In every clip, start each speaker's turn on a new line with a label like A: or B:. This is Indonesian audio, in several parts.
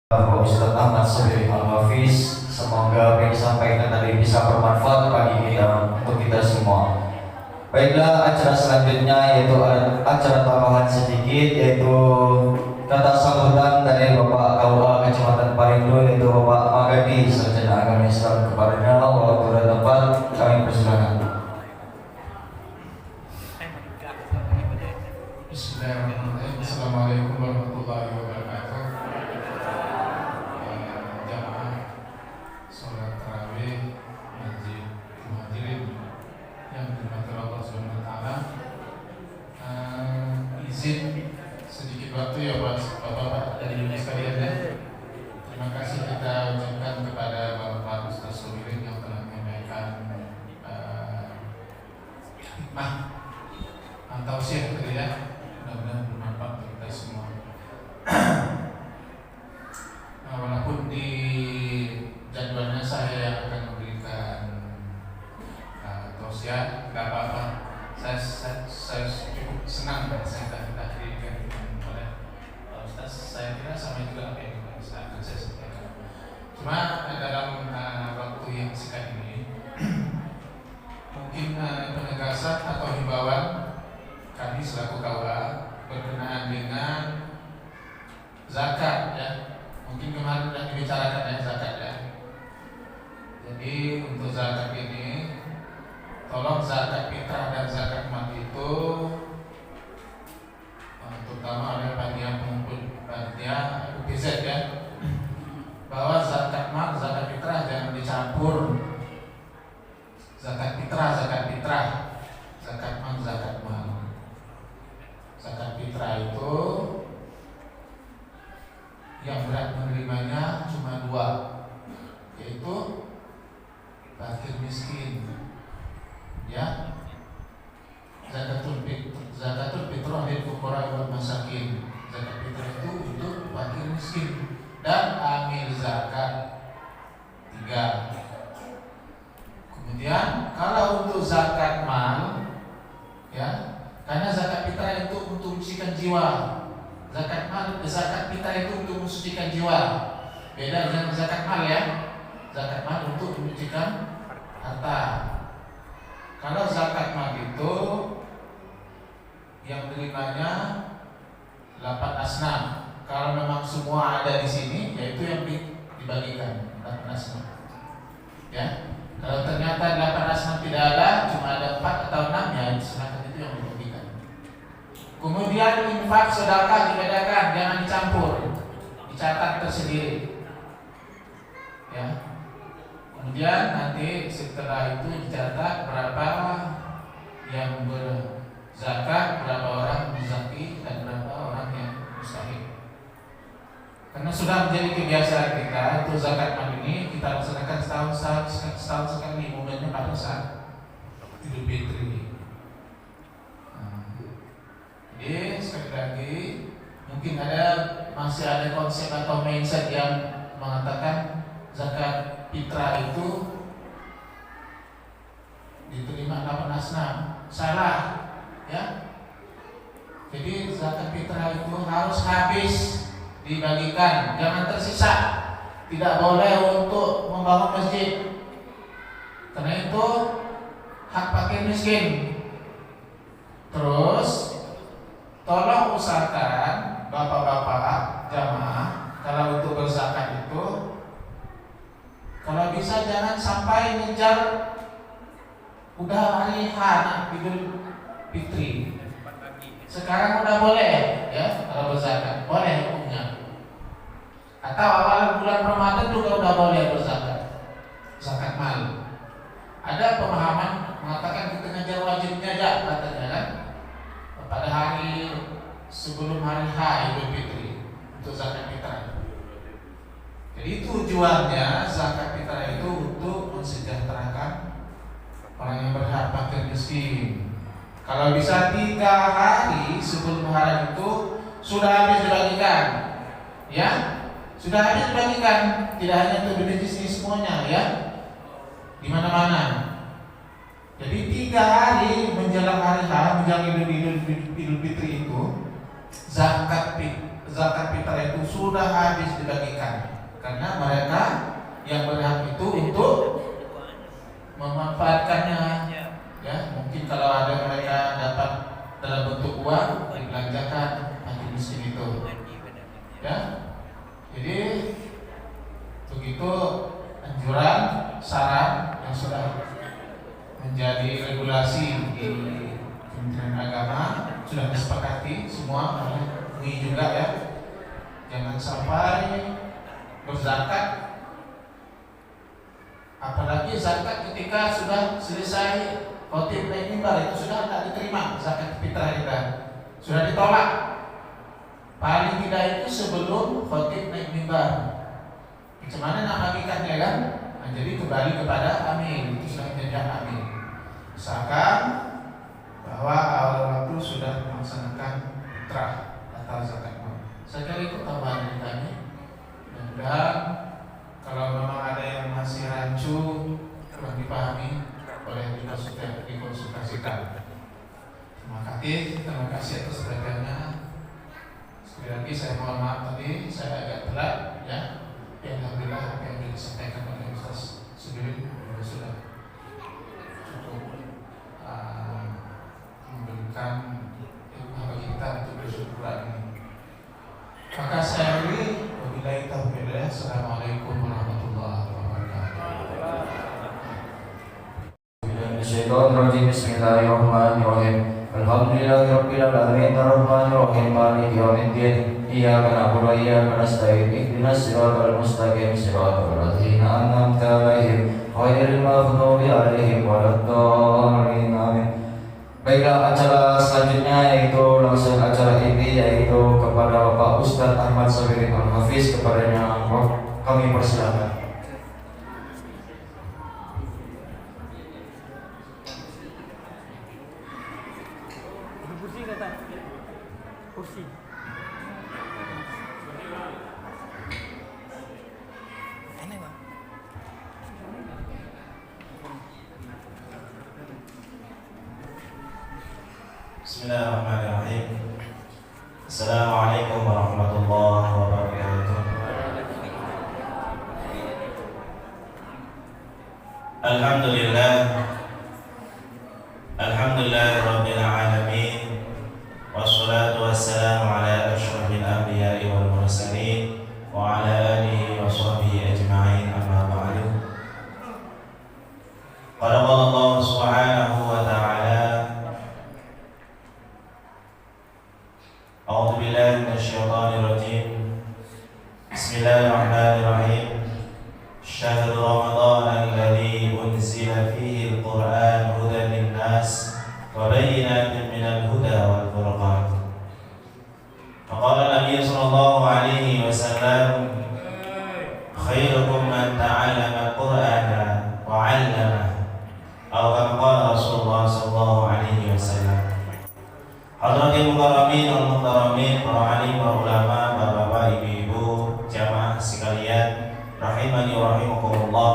A: Pak Ustadz Ahmad Sobiri Al-Hafiz. Semoga apa yang disampaikan tadi bisa bermanfaat bagi kita, untuk kita semua. Baiklah, acara selanjutnya yaitu acara tambahan sedikit, yaitu kata sambutan dari Bapak KUA Kecamatan Parindo, yaitu Bapak Magadi, Sarjana Agama Islam. Kepadanya waktu dan tempat kami persilakan.
B: Bismillahirrahmanirrahim. Assalamualaikum warahmatullahi wabarakatuh. Jamaah sholat tarawih Masjid Muhajirin yang dirahmati Allah Subhanahu wa taala. Izin sedikit waktu ya buat Bapak dan Ibu sekalian ya. Terima kasih kita ucapkan kepada Bapak Ustaz Sobiri yang telah menyampaikan hikmah atau tausiah tadi ya. Mudah-mudahan bermanfaat untuk kita semua. Walaupun di jadwalnya saya yang akan memberikan tausiah, nggak apa-apa. Saya cukup senang dan saya dihadirikan oleh Ustaz. Saya kira sama juga apa yang akan saya sampaikan. Cuma dalam waktu yang singkat ini, mungkin penegasan atau himbauan kami selaku KUA berkenaan dengan zakat ya. Mungkin kemarin sudah dibicarakan ya zakat ya. Jadi untuk zakat ini, tolong zakat fitrah dan zakat mal itu terutama oleh panitia pengumpul panitia UPZ ya, bahwa zakat mal, zakat fitrah jangan dicampur. Zakat fitrah, zakat mal, zakat mal. Zakat fitrah itu yang berat menerimanya cuma dua, yaitu fakir miskin ya, zakatul fitrah lil fuqara wal masakin. Zakat fitrah itu untuk fakir miskin dan amil zakat 3. Kemudian kalau untuk zakat mal ya, karena zakat fitrah itu untuk mensucikan jiwa, zakat fitrah itu untuk mensucikan jiwa. Beda dengan zakat mal ya. Zakat mal untuk mensucikan harta. Kalau zakat mal itu yang menerimanya 8 asnaf. Kalau memang semua ada di sini, yaitu yang dibagikan 8 asnaf. Ya. Kalau ternyata 8 asnaf tidak ada, cuma ada 4 atau 6, ya silakan itu yang dibagikan. Kemudian infak sedekah dibedakan, jangan dicampur, dicatat tersendiri. Ya. Kemudian nanti setelah itu dicatat berapa yang berzakat, berapa orang muzaki, dan berapa orang yang mustahik. Karena sudah menjadi kebiasaan kita, itu zakat mal ini kita laksanakan setahun sekali, momennya pada saat Idul Fitri. Jadi sekali lagi, mungkin masih ada konsep atau mindset yang mengatakan zakat fitrah itu diterima 8 asnaf. Salah ya. Jadi zakat fitrah itu harus habis dibagikan, jangan tersisa. Tidak boleh untuk membangun masjid, karena itu hak fakir miskin. Terus tolong usahakan bapak-bapak jamaah, kalau untuk berzakat itu, kalau bisa jangan sampai ngejar udah hari H Idul Fitri. Sekarang udah boleh ya, kalau berzakat boleh hukumnya. Atau awal bulan Ramadan juga udah boleh berzakat, zakat mal. Ada pemahaman mengatakan kita ngejar wajibnya aja katanya kan, pada hari sebelum hari H Idul Fitri untuk zakat fitrah. Jadi tujuannya zakat fitrah itu untuk mensejahterakan orang yang berhak, fakir miskin. Kalau bisa 3 hari sebelum hari itu sudah habis dibagikan, ya, sudah habis dibagikan. Tidak hanya untuk di bisnis semuanya, ya, di mana-mana. Jadi 3 hari menjelang hari H, menjelang Idul Fitri itu zakat zakat fitrah itu sudah habis dibagikan, karena mereka yang berhak itu untuk memanfaatkannya. Ya, mungkin kalau ada mereka dapat dalam bentuk uang dibelanjakan fakir miskin itu. Ya, jadi begitu anjuran, saran yang sudah menjadi regulasi di Kementerian Agama sudah disepakati semua oleh MUI juga ya. Jangan sampai berzakat, apalagi zakat ketika sudah selesai khotib naik mimbar, itu sudah tidak diterima zakat fitrah kita, sudah ditolak. Paling tidak itu sebelum khotib naik mimbar. Macam mana nak bagikannya kan? Nah, jadi kembali kepada amil, itu sudah menjadi amil. Misalkan bahwa awal waktu sudah melaksanakan fitrah atau zakat mal. Saya kira itu tambahan dari kami. Dan kalau memang ada yang masih rancu, kurang dipahami, boleh dikonsultasikan. Terima kasih atas perhatiannya. Sekali lagi saya mohon maaf tadi saya agak telat ya. Alhamdulillah apa yang disampaikan oleh Ustaz Subirin sudah cukup memberikan ilmu bagi kita untuk bersyukur ini. Maka saya beri wabillahi taufiq. Assalamualaikum warahmatullahi wabarakatuh.
A: Bismillahirrahmanirrahim. Alhamdulillahirabbil alamin arrahmanirrahim maliki yaumiddin. Iyyaka na'budu wa iyyaka nasta'in ihdinas siratal mustaqim siratal ladzina an'amta 'alaihim ghairil maghdubi 'alaihim waladdallin. Amin. Baiklah, acara selanjutnya yaitu langsung acara inti, yaitu kepada Bapak Ustadz Ahmad Sabirin Al-Hafiz. Kepadanya kami persilakan.
C: Kursi.
D: Bismillahirrahmanirrahim. Assalamualaikum warahmatullahi wabarakatuh. Alhamdulillah. Alhamdulillahirabbil alamin. Wassalatu wassalamu ala asyrafil anbiya'i wal mursalin wa ala alihi wa sahbihi ajma'in, amma ba'du. Qala Allah subhanahu wa ta'ala, a'udzu billahi minasyaitonir rajim. Bismillahirrahmanirrahim. Syahrul Ramadan alladzi unzila fihi al-Qur'an hudan lin-nas wa bayyinatin minal huda wal furqan. Faqala Nabi sallallahu alaihi wasallam, khairukum man ta'allama al-Qur'ana wa 'allama. Atau kama qala Rasulullah sallallahu alaihi wasallam. Hadratil mukarramin wal muhtaramin, para alim, para ulama, bapak-bapak, ibu-ibu, jamaah sekalian, rahimani wa rahimakumullah.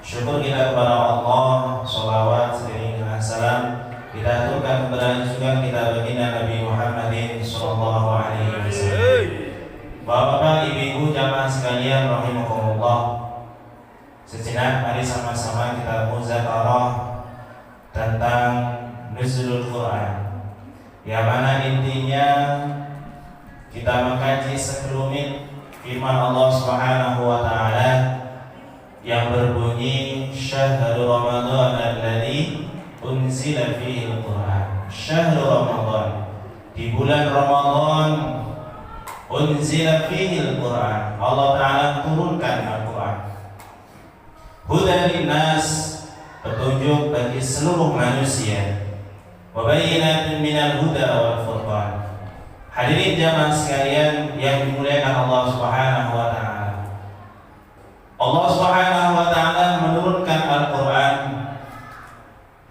D: Syukur kita kepada Allah, sholawat seiring dengan salam kita aturkan kepada junjungan kita baginda Nabi Muhammadin sallallahu alaihi wasallam. Bapak-bapak, ibu-ibu, jamaah sekalian, rahimakumullah. Sejenak mari sama-sama kita muzakarah tentang nuzulul Quran, yang mana intinya kita mengkaji sekelumit firman Allah Subhanahu wa taala yang berbunyi syahrul Ramadan alladzi unzila fihi al-Quran. Syahrul Ramadan, di bulan Ramadan, unzila fihi al-Quran, Allah taala turunkan Al-Quran. Hudan linnas, petunjuk bagi seluruh manusia. Wa bayyinatin minal huda wal furqan. Hadirin jamaah sekalian yang dimuliakan Allah Subhanahu wa taala. Allah Subhanahu wa taala menurunkan Al-Qur'an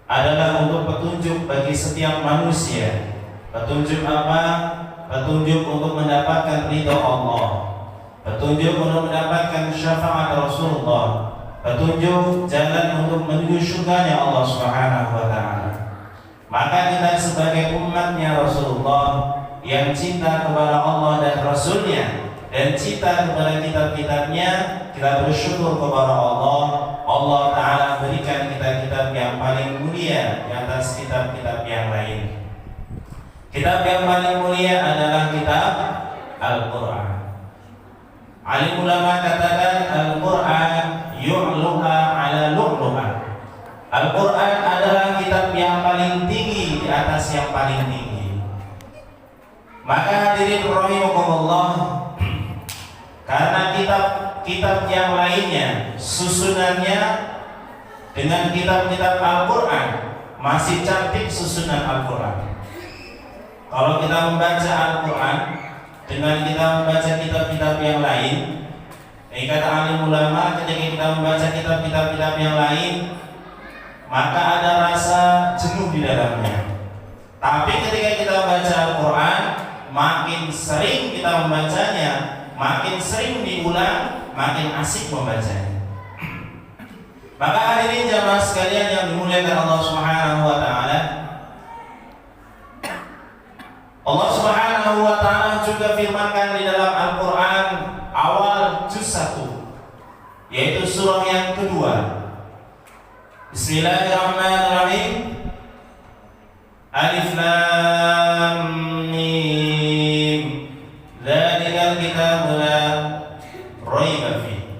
D: adalah untuk petunjuk bagi setiap manusia. Petunjuk apa? Petunjuk untuk mendapatkan ridha Allah. Petunjuk untuk mendapatkan syafaat Rasulullah. Petunjuk jalan untuk menuju surganya Allah Subhanahu wa taala. Maka kita sebagai umatnya Rasulullah yang cinta kepada Allah dan Rasulnya, dan cinta kepada kitab-kitabnya, kita bersyukur kepada Allah. Allah Ta'ala berikan kita kitab yang paling mulia di atas kitab-kitab yang lain. Kitab yang paling mulia adalah kitab Al-Quran. Alim ulama katakan Al-Quran yu'luha ala lu'luha. Al-Quran adalah kitab yang paling tinggi di atas yang paling tinggi. Maka hadirin rahimakumullah, karena kitab-kitab yang lainnya susunannya dengan kitab-kitab Al-Quran masih cantik susunan Al-Quran. Kalau kita membaca Al-Quran dengan kita membaca kitab-kitab yang lain, kata alim ulama, ketika kita membaca kitab-kitab yang lain, maka ada rasa jenuh di dalamnya. Tapi ketika kita membaca Al-Quran, makin sering kita membacanya, makin sering diulang, makin asik membacanya. Maka hadirin jamaah sekalian yang dimuliakan Allah Subhanahu wa Ta'ala, Allah Subhanahu wa Ta'ala juga firmankan di dalam Al-Quran awal juz 1, yaitu surah yang kedua. Bismillahirrahmanirrahim. Alif Lam Mim. Dzalikal kitabu la raiba fihi.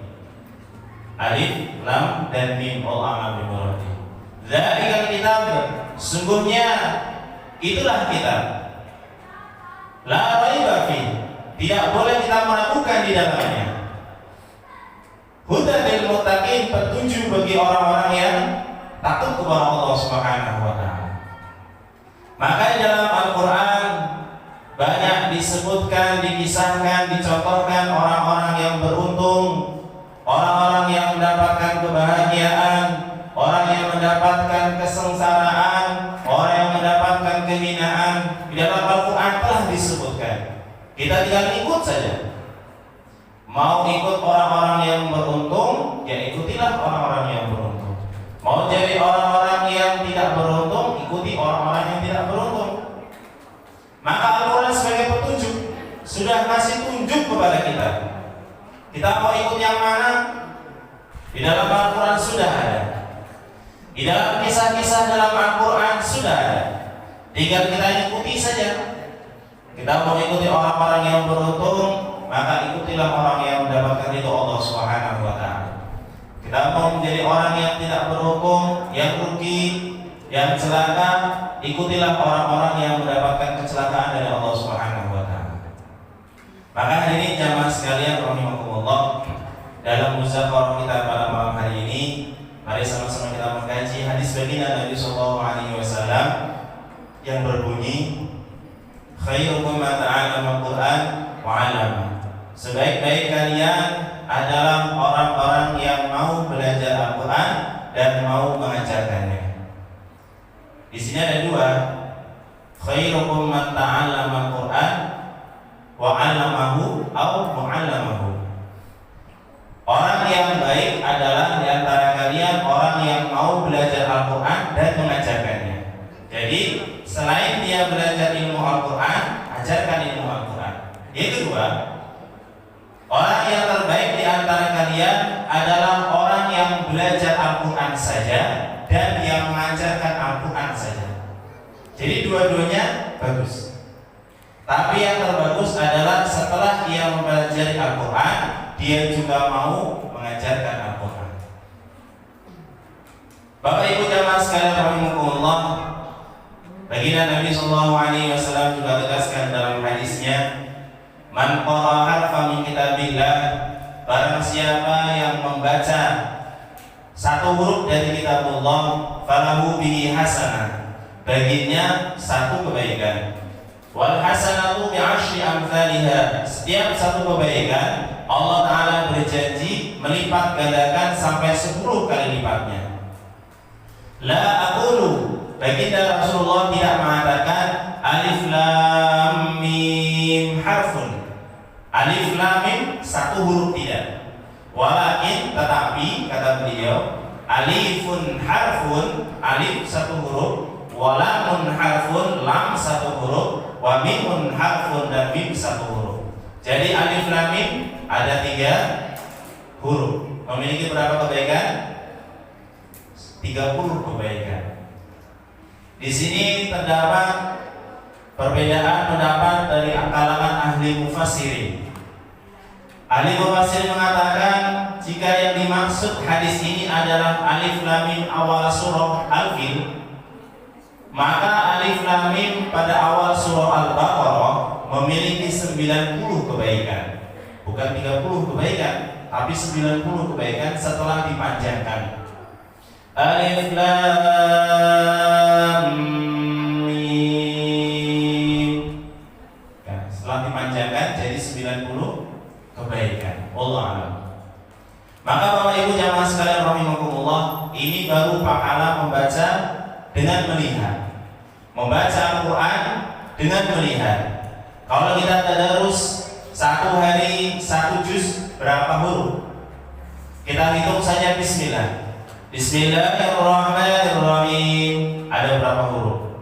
D: Alif, Lam, dan Mim. Allah berfirman. Dzalikal kitab, sungguhnya itulah kitab. La raiba fihi, tidak boleh kita meragukan di dalamnya. Hudan lil muttaqin, petunjuk bagi orang-orang yang takut kepada Allah Subhanahu wa Ta'ala. Maka di dalam Al-Quran banyak disebutkan, dikisahkan, dicontohkan orang-orang yang beruntung, orang-orang yang mendapatkan kebahagiaan, orang yang mendapatkan kesengsaraan, orang yang mendapatkan kehinaan. Di dalam Al-Quran telah disebutkan. Kita tinggal ikut saja. Mau ikut orang-orang yang beruntung, ya ikutilah orang-orang yang beruntung. Mau jadi orang-orang yang tidak beruntung, ikuti orang-orang yang tidak beruntung. Maka Al-Quran sebagai petunjuk sudah kasih tunjuk kepada kita. Kita mau ikut yang mana? Di dalam Al-Quran sudah ada. Di dalam kisah-kisah dalam Al-Quran sudah ada. Tinggal kita ikuti saja. Kita mau ikuti orang-orang yang beruntung, maka ikutilah orang yang mendapatkan itu Allah Subhanahu wa Ta'ala. Kita mau menjadi orang yang tidak beruntung, yang rugi, yang celaka, ikutilah orang-orang yang mendapatkan kecelakaan dari Allah Subhanahu wa Ta'ala. Maka hadirin jamaah sekalian rahimakumullah, dalam muzakarah kita pada malam hari ini, mari sama-sama kita mengkaji hadis baginda Nabi sallallahu alaihi wasallam yang berbunyi, khairukum man ta'allama al-Qur'an wa 'allama. Sebaik-baik kalian adalah orang-orang yang mau belajar Al-Qur'an dan mau mengajarkannya. Di sini ada dua, khairukum man ta'allama al-Qur'an wa 'allamahu aw mu'allamahu. Orang yang baik adalah di antara kalian orang yang mau belajar Al-Qur'an dan mengajarkannya. Jadi selain dia belajar ilmu Al-Quran, ajarkan ilmu Al-Quran. Yang kedua, orang yang terbaik di antara kalian adalah orang yang belajar Al-Quran saja dan yang mengajarkan Al-Quran saja. Jadi dua-duanya bagus. Tapi yang terbagus adalah setelah dia mempelajari Al-Quran, dia juga mau mengajarkan Al-Quran. Bapak Ibu jamaah sekalian rahimakumullah, baginda Nabi sallallahu alaihi wasallam juga tegaskan dalam hadisnya, man qara'a harfan min kitabillah, barang siapa yang membaca satu huruf dari kitabullah, falahu bihi hasanah, baginya satu kebaikan. Wal hasanatu bi'ashri amsalihha, setiap satu kebaikan Allah Ta'ala berjanji melipat gandakan sampai 10 kali lipatnya. La aqulu, baginda Rasulullah tidak mengatakan alif lam mim harfun. Alif lam mim satu huruf tidak. Walakin tetapi kata beliau, alifun harfun, alif satu huruf, walamun harfun, lam satu huruf, wa mimun harfun, dan mim 1 huruf. Jadi alif lam mim ada 3 huruf. Memiliki berapa kebaikan? 30 kebaikan. Di sini terdapat perbedaan pendapat dari kalangan ahli mufassirin. Ahli mufassirin mengatakan jika yang dimaksud hadis ini adalah alif lam mim awal surah Al-Fil, maka alif lam mim pada awal surah Al-Baqarah memiliki 90 kebaikan. Bukan 30 kebaikan, tapi 90 kebaikan setelah dipanjangkan. Alif lam mim. Nah, setelah dipanjangkan jadi 90 kebaikan. Wallahu a'lam. Maka Bapak Ibu jamaah sekalian rahimakumullah, ini baru pahala membaca dengan melihat. Membaca Al-Qur'an dengan melihat. Kalau kita tadarus 1 hari 1 juz berapa huruf? Kita hitung saja bismillah. Bismillahirrahmanirrahim ada berapa huruf?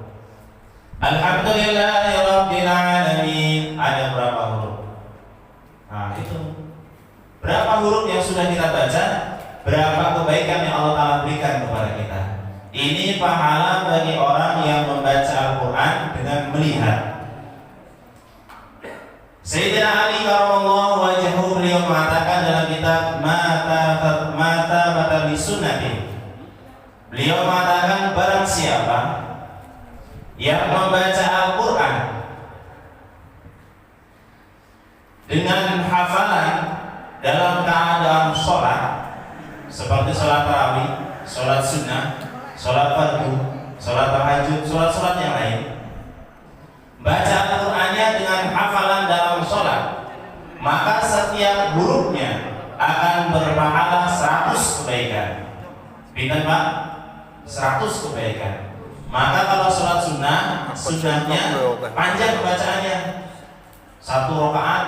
D: Alhamdulillahirabbil alamin ada berapa huruf? Nah, itu. Berapa huruf yang sudah kita baca? Berapa kebaikan yang Allah Ta'ala berikan kepada kita? Ini pahala bagi orang yang membaca Al-Qur'an dengan melihat. Sayyidina Ali karramallahu wajhahu beliau mengatakan dalam kitab Mata li Sunnati, beliau mengatakan barang siapa yang membaca Al-Qur'an dengan hafalan dalam keadaan sholat, seperti sholat tarawih, sholat sunnah, sholat fardu, sholat tahajud, sholat yang lain, baca Al-Qur'annya dengan hafalan dalam sholat, maka setiap hurufnya akan berpahala 100 kebaikan. Pinten Pak? 100 kebaikan. Maka kalau sholat sunnahnya panjang bacaannya. 1 rakaat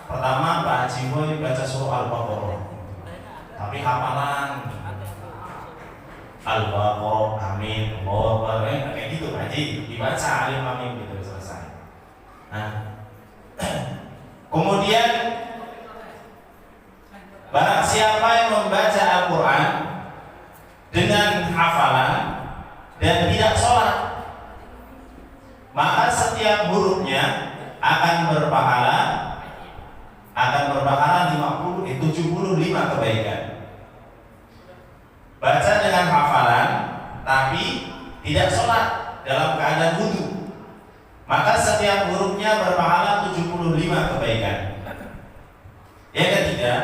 D: pertama Pak Haji Boy baca surah Al-Baqarah, tapi hafalan Al-Baqarah, amin, Allahu Akbar, kayak gitu Pak Haji, dibaca alif lam mim gitu selesai. Nah, kemudian barang siapa yang membaca Al-Qur'an dengan hafalan dan tidak sholat, maka setiap hurufnya akan berpahala 75 kebaikan. Baca dengan hafalan tapi tidak sholat dalam keadaan wudu, maka setiap hurufnya berpahala 75 kebaikan. Yang ketiga,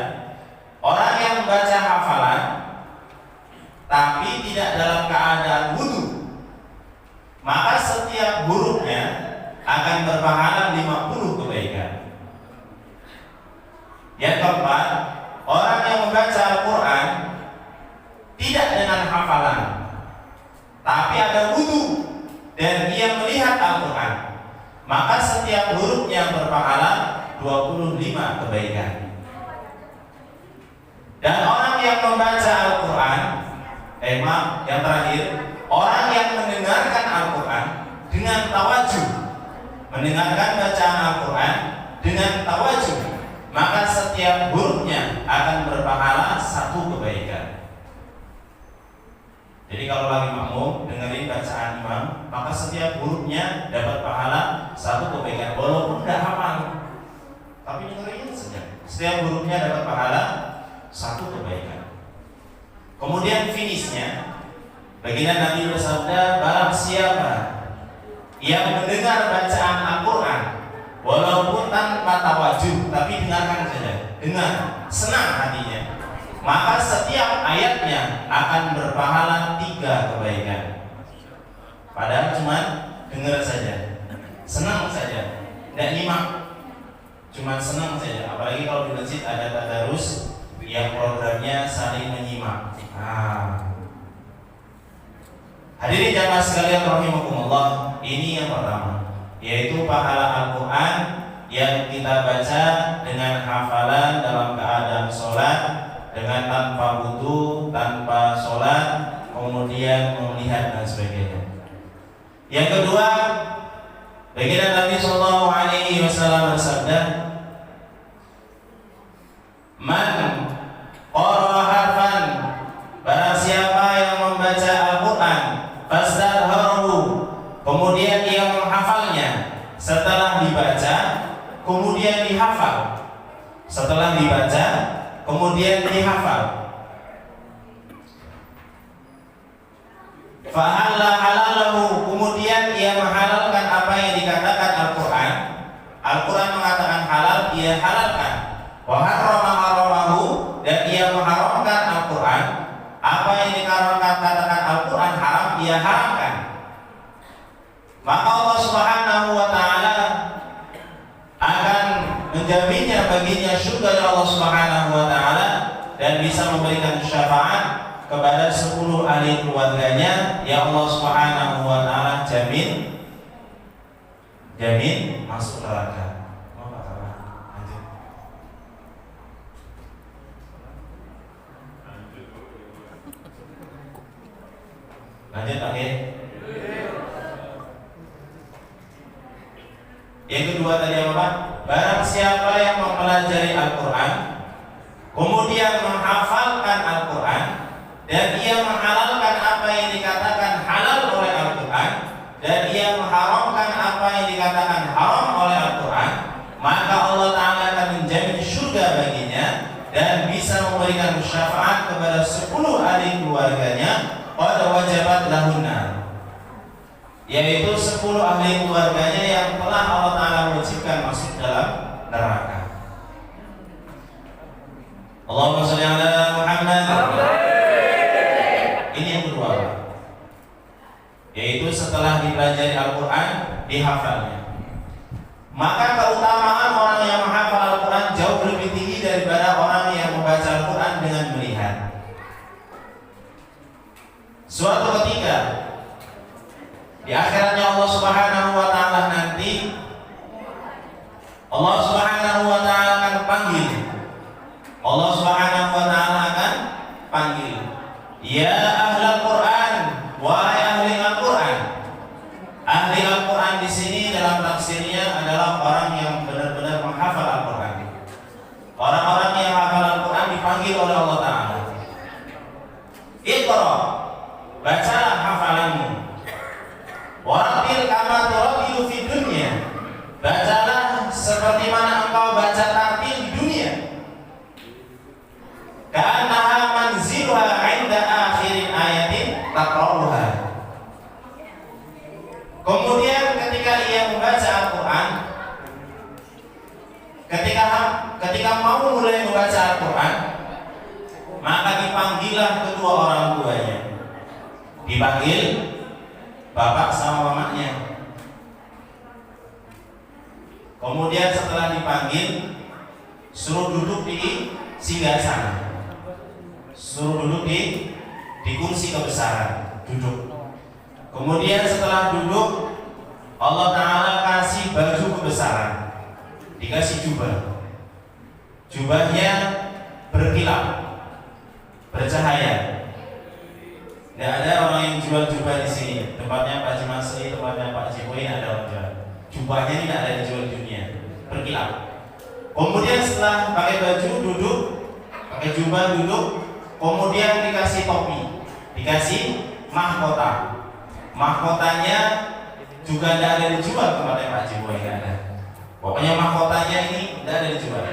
D: orang yang membaca hafalan tapi tidak dalam keadaan wudu, maka setiap hurufnya akan berpahala 50 kebaikan. Yang keempat, orang yang membaca Al-Qur'an tidak dengan hafalan tapi ada wudu dan dia melihat Al-Qur'an, maka setiap hurufnya berpahala 25 kebaikan. Dan orang yang membaca Al-Qur'an, yang terakhir, orang yang mendengarkan Al-Qur'an dengan tawajuh, mendengarkan bacaan Al-Qur'an dengan tawajuh, maka setiap hurufnya akan berpahala 1 kebaikan. Jadi kalau lagi makmum dengerin bacaan imam, maka setiap hurufnya dapat pahala 1 kebaikan, walaupun tidak hafal, tapi dengerin saja. Setiap hurufnya dapat pahala 1 kebaikan. Kemudian finishnya, baginda Nabi bersabda, barang siapa yang mendengar bacaan Al-Qur'an walaupun tanpa tawajuh, tapi dengarkan saja, dengar, senang hatinya, maka setiap ayatnya akan berpahala 3 kebaikan. Padahal cuma dengar saja, senang saja, tidak nyimak, cuma senang saja. Apalagi kalau di masjid ada tadarus yang programnya saling menyimak. Hadirin jamaah sekalian rahimakumullah, ini yang pertama, yaitu pahala Al-Qur'an yang kita baca dengan hafalan dalam keadaan sholat, dengan tanpa wudu, tanpa sholat, kemudian melihat dan sebagainya. Yang kedua, Baginda Nabi sallallahu alaihi wasallam bersabda, "Man qara harfan, barang siapa yang membaca Al-Qur'an, fastadharahu, kemudian ia menghafalnya, setelah dibaca kemudian dihafal, setelah dibaca kemudian dihafal, fahalla halalahu, kemudian ia menghalalkan apa yang dikatakan Al-Qur'an. Al-Qur'an mengatakan halal, ia halalkan. Wa harrama haramahu, dan ia mengharamkan Al-Qur'an. Apa yang dikatakan Al-Qur'an haram, ia haramkan. Maka Allah Subhanahu wa taala akan menjaminnya baginya surga dari Allah Subhanahu wa taala dan bisa memberikan syafaat kepada 10 ahli keluarganya yang Allah Subhanahu wa taala jamin masuk neraka. Lanjut oke. Yang kedua tadi apa? Barang siapa yang mempelajari Al-Qur'an kemudian menghafalkan Al-Qur'an dan ia menghalalkan apa yang dikatakan halal oleh Al-Qur'an dan ia mengharamkan apa yang dikatakan haram oleh Al-Qur'an, maka Allah Ta'ala akan menjamin surga baginya dan bisa memberikan syafaat kepada 10 ahli keluarganya qad wajabat lahunna, yaitu 10 ahli keluarganya yang telah Allah Ta'ala wajibkan masuk dalam neraka. Allahumma sholli ala Muhammad. Ini yang kedua, yaitu setelah dipelajari Al-Quran, dihafalnya. Maka keutamaan orang yang menghafal Al-Quran jauh lebih tinggi daripada orang yang membaca Al-Quran dengan melihat. Suatu ketika di akhiratnya Allah Subhanahu wa taala nanti, Allah Subhanahu wa taala akan panggil. Allah Subhanahu wa taala akan panggil, "Ya ahlal Quran, wahai ahli Al-Quran." Ahli Al-Quran di sini dalam tafsirnya adalah orang yang benar-benar menghafal Al-Quran. Orang-orang yang hafal Al-Quran dipanggil oleh Allah Ta'ala. Iqra, bacalah hafalanmu. Warattil kama turattilu fid dunya, bacalah seperti mana engkau baca tartil di dunia. Ka'annaha manziluha 'inda akhirin ayatin taqra'uha. Kemudian ketika ia membaca Al-Quran, ketika mau mulai membaca Al-Quran, maka dipanggillah kedua orang tuanya. Dipanggil bapak sama mamanya. Kemudian setelah dipanggil, suruh duduk di singgasana, suruh duduk di kursi kebesaran, duduk. Kemudian setelah duduk, Allah Ta'ala kasih baju kebesaran, dikasih jubah. Jubahnya berkilau, bercahaya. Tidak ada orang yang jual jubah di sini. Tempatnya Pak Jimasri, tempatnya Pak Jiboy ada orang jual. Jubahnya tidak ada dijual di dunia, berkilau. Kemudian setelah pakai baju duduk, pakai jubah duduk, kemudian dikasih topi, dikasih mahkota. Mahkotanya juga tidak ada dijual, tempatnya Pak Jiboy tidak ada. Pokoknya mahkotanya ini tidak ada dijual.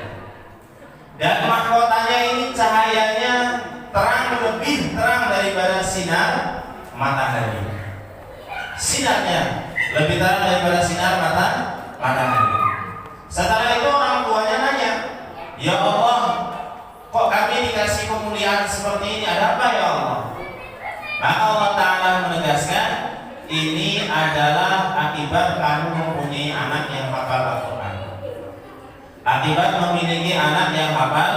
D: Dan mahkotanya ini cahayanya terang, lebih terang daripada sinar matahari. Sinarnya lebih terang daripada sinar matahari. Setelah itu orang tuanya nanya, "Ya Allah, kok kami dikasih kemuliaan seperti ini? Ada apa ya Allah?" Maka Allah Ta'ala menegaskan, ini adalah akibat kamu mempunyai anak yang hafal Al-Quran. Akibat memiliki anak yang hafal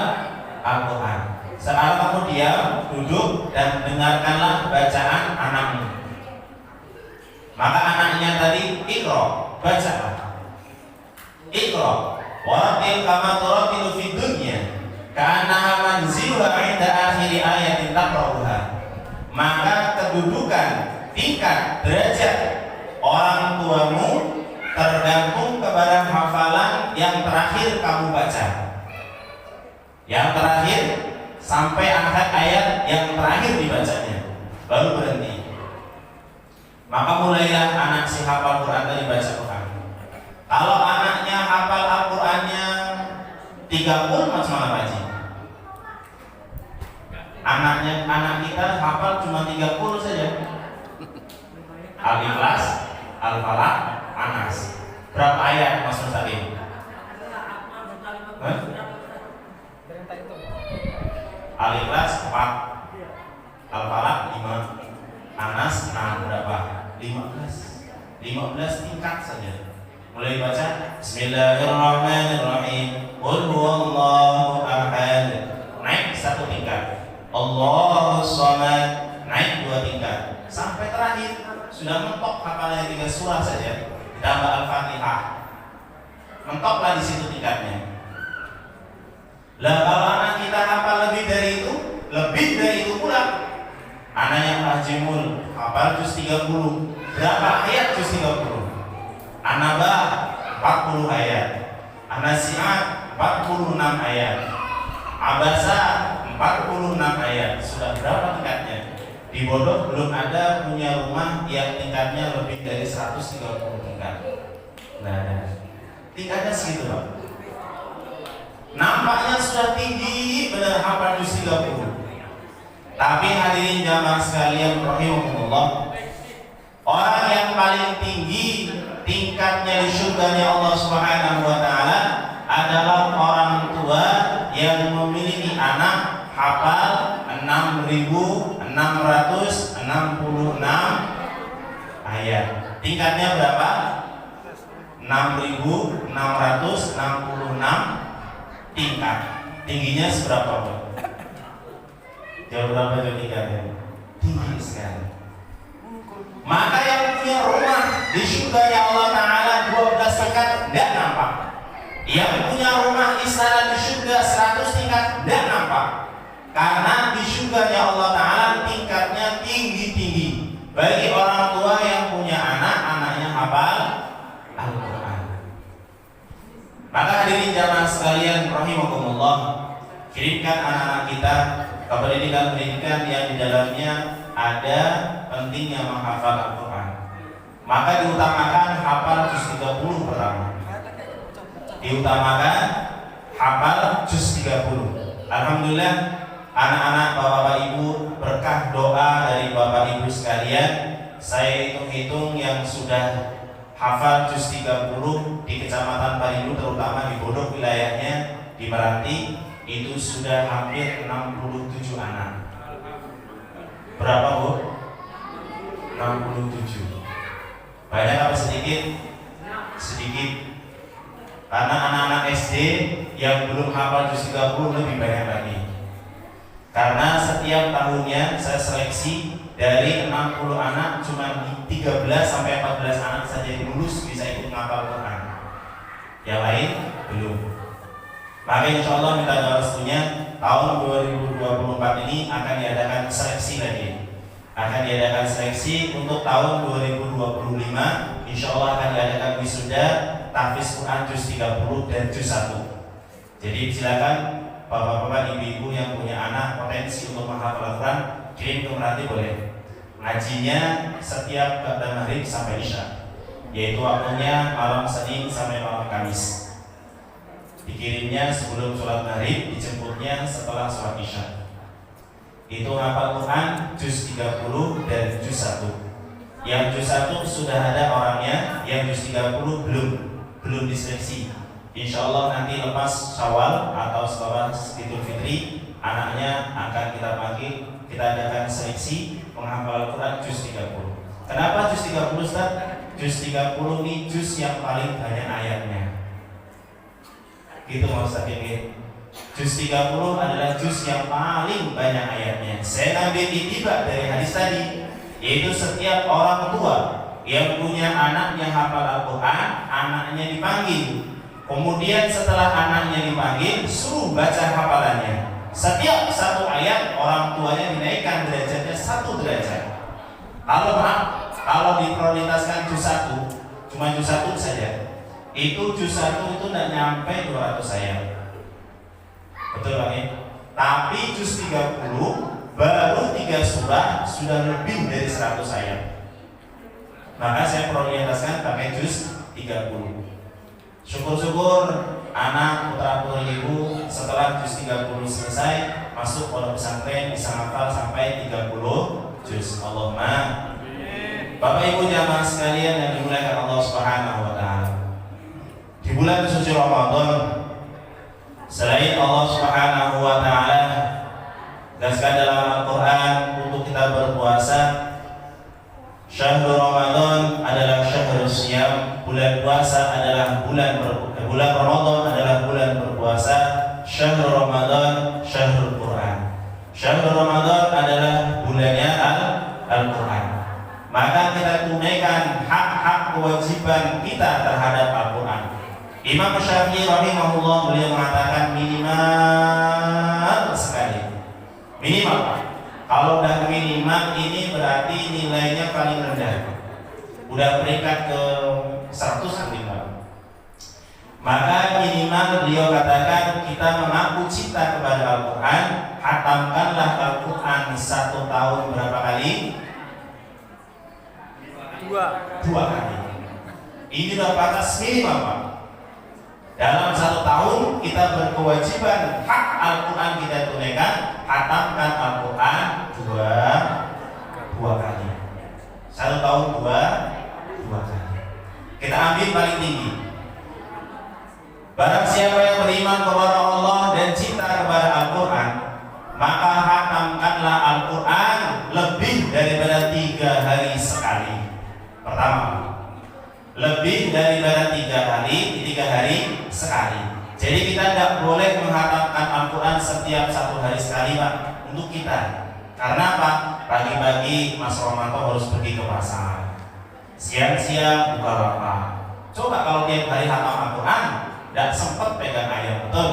D: Al-Quran. Sekarang kamu diam, duduk, dan dengarkanlah bacaan anakmu. Maka anaknya tadi, "Iqra", bacalah. "Iqra warattil kama turattilu fid dunya ka'annaha manziluha 'inda akhiri ayatin taqra'uha." Maka kedudukan, tingkat, derajat orang tuamu tergantung kepada hafalan yang terakhir kamu baca. Yang terakhir sampai akhir ayat yang terakhir dibacanya, baru berhenti. Maka mulailah anak si hafal Quran tadi baca Quran. Kalau anaknya hafal Al-Qurannya 30 macam mana Pak Haji? Anak kita hafal cuma 30 saja. Al-Ikhlas, Al-Falaq, Anas. Berapa ayat Mas Musalim? Al-Ikhlas 4, Al-Falaq 5, Anas 6, berapa? 15 tingkat saja. Mulai baca Bismillahirrahmanirrahim, Qul huwallahu ahad, naik 1 tingkat. Allahus samad, naik 2 tingkat. Sampai terakhir sudah mentok hafalannya 3 surah saja, ditambah Al-Fatihah. Mentoklah di situ tingkatnya. Lah kalau anak kita hafal lebih dari itu pula. Anak yang Hajimul hafal juz 30. Berapa ayat juz 30? An-Naba 40 ayat. An-Nasi'at 46 ayat. Abasa 46 ayat. Sudah berapa tingkatnya? Di Bodoh belum ada punya rumah yang tingkatnya lebih dari 130 tingkat. Nah, tingkatnya segitu Pak. Nampaknya sudah tinggi benar hafal juz 30. Tapi hadirin jamaah sekalian rahimahumullah, orang yang paling tinggi tingkatnya di surganya Allah Subhanahu wa taala adalah orang tua yang memiliki anak hafal 6.666 ayat. Tingkatnya berapa? 6.666 tingkat. Tingginya seberapa Pak? Jauh berapa jauh tingkatnya? Tinggi sekali. Maka yang punya rumah di surganya Allah Ta'ala 12 tingkat tidak nampak. Yang punya rumah istana di surga 100 tingkat tidak nampak. Karena di surganya Allah Ta'ala tingkatnya tinggi-tinggi. Bagi orang tua yang punya anak, anaknya hafal Al-Quran. Maka hadirin jamaah sekalian rahimakumullah, kirimkan anak-anak kita ke pendidikan-pendidikan yang di dalamnya ada pentingnya menghafal Al-Quran. Maka diutamakan hafal juz 30 pertama. Diutamakan hafal juz 30. Alhamdulillah anak-anak bapak-bapak ibu, berkah doa dari bapak ibu sekalian, saya hitung-hitung yang sudah hafal juz 30 di Kecamatan Paridu, terutama di Bodoh wilayahnya, di Meranti, itu sudah hampir 67 anak. Berapa Bu? 67. Banyak apa sedikit? Sedikit. Karena anak-anak SD yang belum hafal juz 30 lebih banyak lagi. Karena setiap tahunnya saya seleksi dari 60 anak cuma 13 sampai 14 anak saja yang lulus bisa ikut menghafal Quran. Yang lain belum. Maka insya Allah minta doa restunya tahun 2024 ini akan diadakan seleksi lagi. Akan diadakan seleksi untuk tahun 2025. Insya Allah akan diadakan wisuda tahfiz Quran juz 30 dan juz 1. Jadi silakan bapak-bapak, ibu-ibu yang punya anak potensi untuk menghafal Quran, kirim ke Meranti boleh. Ngajinya setiap ba'da maghrib sampai isya, yaitu waktunya malam Senin sampai malam Kamis. Dikirimnya sebelum sholat maghrib, dijemputnya setelah sholat isya. Itu hafal Quran juz 30 dan juz 1. Yang juz 1 sudah ada orangnya, yang juz 30 belum diseleksi. Insya Allah nanti lepas Syawal atau setelah Idul Fitri, anaknya akan kita panggil, kita adakan seleksi menghafal Quran juz 30. Kenapa juz 30 Ustaz? Juz 30 ini juz yang paling banyak ayatnya. Gitu Mas Ustaz ini. Juz 30 adalah juz yang paling banyak ayatnya. Saya ambil itibak dari hadis tadi, yaitu setiap orang tua yang punya anak yang hafal Al-Quran, anaknya dipanggil. Kemudian setelah anaknya dipanggil, suruh baca hafalannya. Setiap satu ayat orang tuanya dinaikkan derajatnya 1 derajat. Kalau diprioritaskan juz 1 cuma juz 1 saja. Itu juz 1 itu tidak nyampe 200 ayat. Betul Pak? Tapi juz 30 baru 3 surah sudah lebih dari 100 ayat. Maka saya prioritaskan pakai juz 30. Syukur-syukur anak putra putri ibu setelah juz 30 selesai masuk pondok pesantren bisa hafal sampai 30 juz. Allahumma. Bapak Ibu jamaah sekalian yang dimuliakan Allah Subhanahu wa taala. Di bulan suci Ramadan, selain Allah Subhanahu wa taala jelaskan dalam Al-Qur'an untuk kita berpuasa, syahrul Ramadan adalah syahrul siyam, bulan puasa adalah bulan Ramadan adalah bulan berpuasa, syahrul Ramadan syahrul Quran. Syahrul Ramadan adalah bulannya Al-Qur'an. Maka kita tunaikan hak-hak kewajiban kita terhadap Al-Quran. Imam Syafi'i rahimahullah beliau mengatakan minimal sekali. Minimal. Kalau udah minimal ini berarti nilainya paling rendah. Udah peringkat ke 100 minimal. Maka minimal beliau katakan kita mengaku cinta kepada Al-Quran, hatamkanlah Al-Quran 1 tahun berapa kali? 2 kali. Ini udah batas minimal Pak. Dalam 1 tahun kita berkewajiban hak Al-Quran kita tunaikan, hatamkan Al-Quran 2 kali. 1 tahun 2 kali. Kita ambil paling tinggi. Barang siapa yang beriman kepada Allah dan cinta kepada Al-Quran, maka hatamkanlah Al-Quran lebih daripada 3 hari sekali. Pertama, lebih daripada 3 hari sekali. Jadi kita tidak boleh menghatamkan Al-Quran setiap 1 hari sekali Pak, untuk kita. Karena apa? Pagi-pagi Mas Romanto harus pergi ke pasar, siang-siang buka lapak. Coba kalau tiap hari hatam Al-Quran, tidak sempat pegang ayam, betul?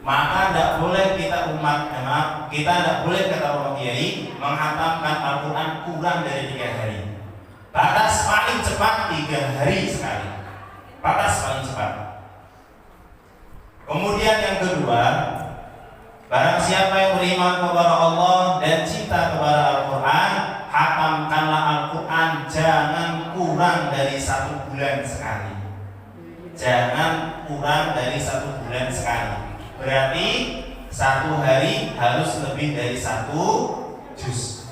D: Maka tidak boleh kita kita tidak boleh kata orang kiai menghatamkan Al-Quran kurang dari 3 hari. Batas paling cepat 3 hari sekali. Batas paling cepat. Kemudian yang kedua, barang siapa yang beriman kepada Allah dan cinta kepada Al-Quran, hatamkanlah Al-Quran jangan kurang dari 1 bulan sekali. Jangan kurang dari 1 bulan sekali. Berarti 1 hari harus lebih dari 1 juz.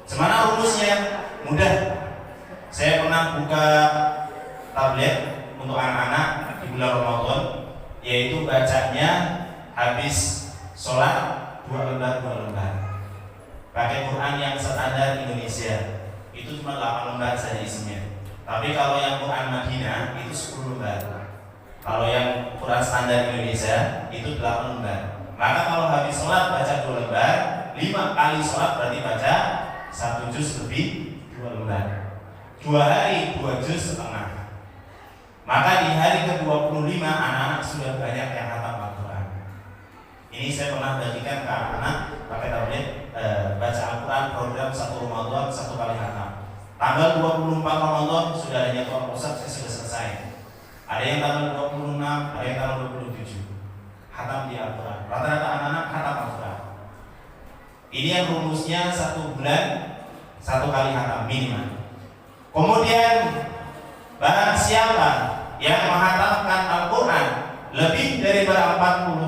D: Gimana rumusnya? Mudah. Saya pernah buka tablet untuk anak-anak di bulan Ramadan, yaitu bacanya habis sholat 2 lembar. Pakai Quran yang standar Indonesia itu cuma 8 lembar saja isinya. Tapi kalau yang Quran Madinah itu 10 lembar. Kalau yang Quran standar Indonesia itu 8 lembar. Maka kalau habis sholat baca 2 lembar, 5 kali sholat berarti baca 1 juz lebih 2 lembar. 2 hari 2 juz setengah. Maka di hari ke-25 anak-anak sudah banyak yang hatam Al-Quran. Ini saya pernah bagikan ke anak-anak pakai tablet baca Al-Quran program 1 Ramadan 1 kali hatam. Tanggal 24 Ramadan sudah ada jadwal pusat, saya sudah selesai. Ada yang tanggal 26, ada yang tanggal 27. Hatam di Al-Quran. Rata-rata anak-anak hatam Al-Quran. Ini yang rumusnya 1 bulan 1 kali hatam minimal. Kemudian barang siapa yang menghatamkan Al-Quran lebih daripada 40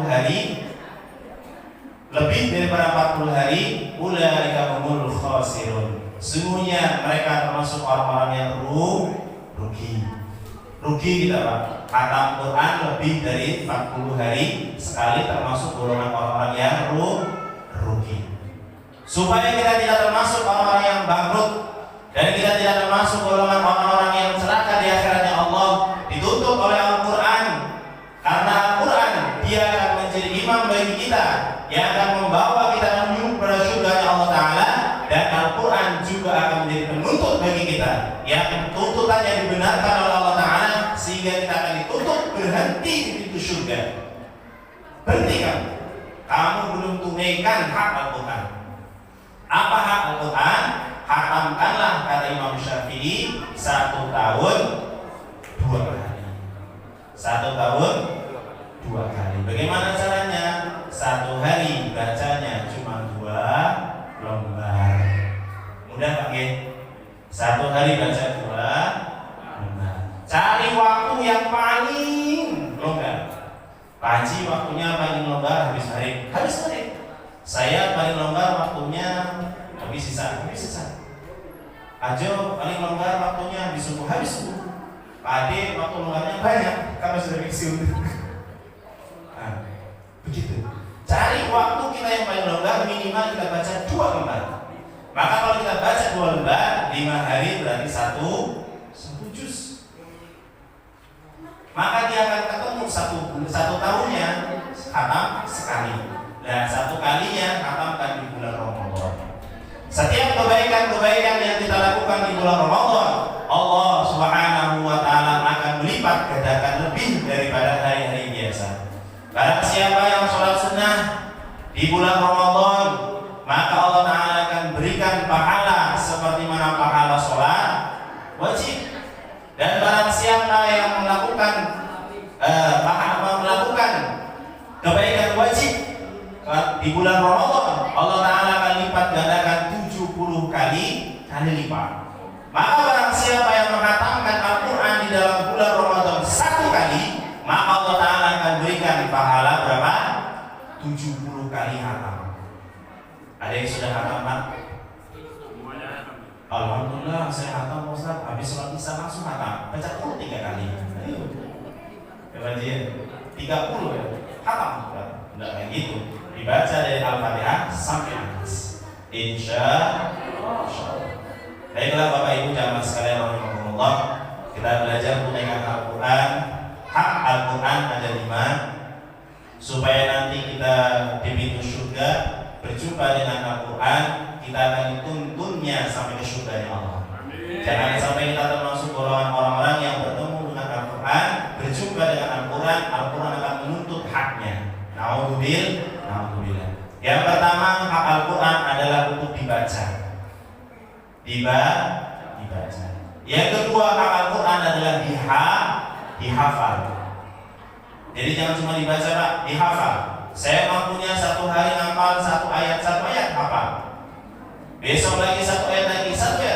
D: hari, ulaika humul khasirun. Sesungguhnya mereka termasuk orang-orang yang rugi. Rugi kita Pak. Hatam Quran lebih dari 40 hari sekali termasuk golongan orang-orang yang rugi. Supaya kita tidak termasuk orang-orang yang bangkrut dan kita tidak termasuk golongan orang-orang yang celaka di akhiratnya Allah, ditutup oleh Al-Quran. Karena Al-Quran dia akan menjadi imam bagi kita, yang akan membawa kita menuju pada surganya Allah Ta'ala. Dan Al-Quran juga akan menjadi penuntut bagi kita, yang tuntutannya dibenarkan oleh Allah Ta'ala, sehingga kita akan ditutup berhenti di pintu surga. Berhenti kamu belum tunaikan hak Al-Quran. Apa hak Al-Quran? Hatamkanlah, kata Imam Syafi'i, 1 1 tahun 2 kali. 1 tahun 2 kali. Bagaimana caranya? 1 hari bacanya cuma 2 lembar. Mudah Pak ya? 1 hari baca 2 lembar. Cari waktu yang paling longgar. Pagi waktunya paling longgar habis maghrib. Saya paling longgar waktunya habis sisa. Ajo paling longgar waktunya habis subuh. Pak Ade waktu longgarnya banyak karena sudah pensiun. Nah, begitu. Cari waktu kita yang paling longgar, minimal kita baca 2 lembar. Maka kalau kita baca 2 lembar, 5 hari berarti 1 juz. Maka dia akan ketemu 1 tahunnya khatam sekali. Dan 1 kalinya khatamkan di bulan Ramadan. Setiap kebaikan-kebaikan yang kita lakukan di bulan Ramadan, Allah Subhanahu wa taala akan melipat gandakan lebih daripada hari-hari biasa. Barang siapa yang sholat sunnah di bulan Ramadan, maka Allah Ta'ala akan berikan pahala seperti mana pahala sholat wajib. Dan barang siapa yang melakukan kebaikan wajib di bulan Ramadan, Allah Ta'ala akan lipat gandakan 70 kali lipat. Maka barang siapa yang menghatamkan Al-Quran di dalam bulan Ramadan 1 kali, maka Allah Ta'ala akan berikan pahala berapa? 70 kali hatam. Ada yang sudah hatam Pak? Alhamdulillah saya hatam Ustaz. Habis sholat isya langsung hatam. Baca Qul 3 kali. Ayo. Coba dia 30 ya. Hatam. Enggak kayak gitu. Dibaca dari Al-Fatihah sampai atas. Insya Allah. Baiklah Bapak Ibu jamaah sekalian rahimakumullah, kita belajar menunaikan Al-Quran. Hak Al-Quran ada 5, supaya nanti kita di pintu surga berjumpa dengan Al-Quran, kita akan dituntunnya sampai ke surga Allah. Jangan sampai kita termasuk golongan orang-orang yang bertemu dengan Al-Quran, berjumpa dengan Al-Quran, Al-Quran akan menuntut haknya. Naudzubillah. Yang pertama, hak Al-Quran adalah untuk dibaca. Dibaca. Yang kedua, hak Al-Quran adalah dihafal. Jadi jangan cuma dibaca Pak, dihafal. Saya mampunya 1 hari ngapal 1 ayat hafal. Besok lagi 1 ayat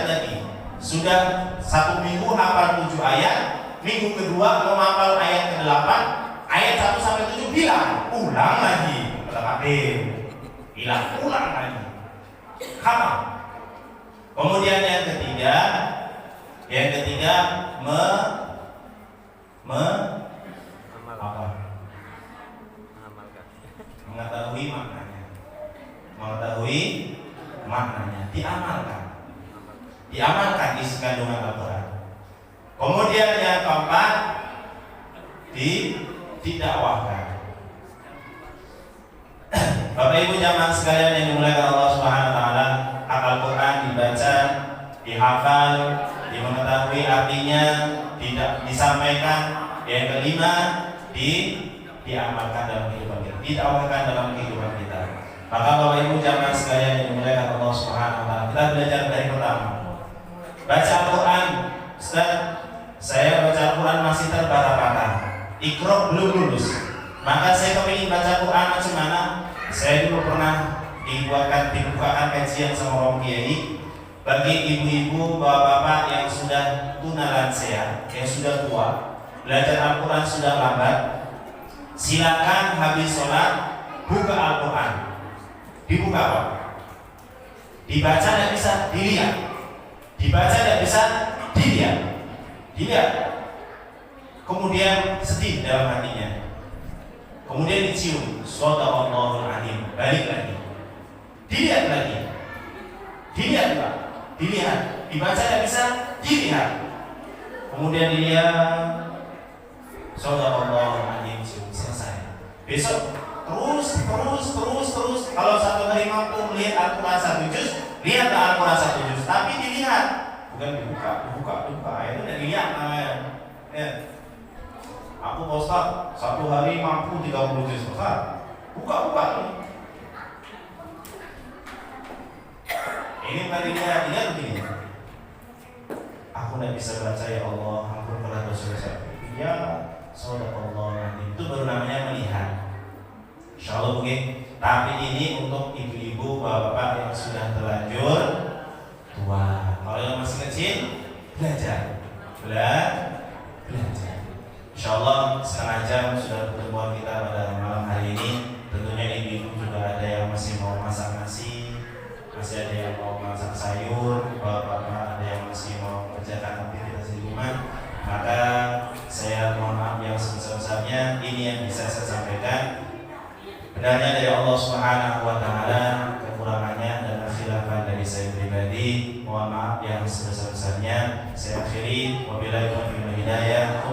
D: lagi. Sudah 1 minggu hafal 7 ayat. Minggu kedua mau hafal ayat ke-8, ayat 1 sampai 7 ulang lagi. Ulang lagi. Hafal. Kemudian yang ketiga mengetahui maknanya, diamalkan isi kandungan Al-Quran. Kemudian yang keempat, didakwahkan. Bapak Ibu jamaah sekalian yang dimuliakan Allah Subhanahu wa taala, hak Al-Quran dibaca, dihafal, dimengetahui artinya, disampaikan. Yang kelima, diamalkan dalam kehidupan kita, didakwahkan dalam kehidupan kita. Maka Bapak Ibu jamaah sekalian yang dimuliakan Allah Subhanahu wa taala, kita belajar dari pertama. Baca Al-Quran, Ustaz, saya baca Al-Quran masih terbata-bata. Iqra belum lulus. Maka saya kepingin baca Quran macam mana? Saya dulu pernah dibukakan kajian sama orang kiai bagi ibu-ibu, bapak-bapak yang sudah tunalansia, yang sudah tua, belajar Al-Quran sudah lambat. Silakan habis sholat buka Al-Quran. Dibuka Pak. Dibaca tidak bisa dilihat. Dibaca tidak bisa dilihat. Kemudian sedih dalam hatinya. Kemudian dicium, Shadaqallahul Azim. Balik lagi. Dilihat lagi. Dilihat Pak. Dibaca tidak bisa dilihat. Kemudian dilihat, Shadaqallahul Azim. Selesai. Besok terus. Kalau 1 hari mampu melihat Al-Quran 1 juz, lihatlah Al-Quran 1 juz. Tapi dilihat, bukan dibuka. Itu tidak dilihat namanya. Ya. Aku Ustaz 1 hari mampu 30 juz Ustaz. Buka. Ini bukan dilihat begini. Aku tidak bisa baca, ya Allah ampunkanlah dosa-dosa. Ya sadaqallah, nanti itu baru namanya melihat. Insya Allah mungkin. Tapi ini untuk ibu-ibu, bapak-bapak yang sudah terlanjur tua. Kalau yang masih kecil, belajar. Belajar. Insya Allah setengah jam sudah pertemuan kita pada malam hari ini. Tentunya ibu-ibu juga ada yang masih mau masak nasi, masih ada yang mau masak sayur, bapak-bapak ada yang masih mau kerjakan aktivitas di rumah. Maka saya mohon maaf yang sebesar-besarnya. Ini yang bisa saya sampaikan. Benarnya dari Allah Subhanahu wa taala, kekurangannya dan khilafan dari saya pribadi. Mohon maaf yang sebesar-besarnya. Saya akhiri, wabillahi taufiq wal hidayah.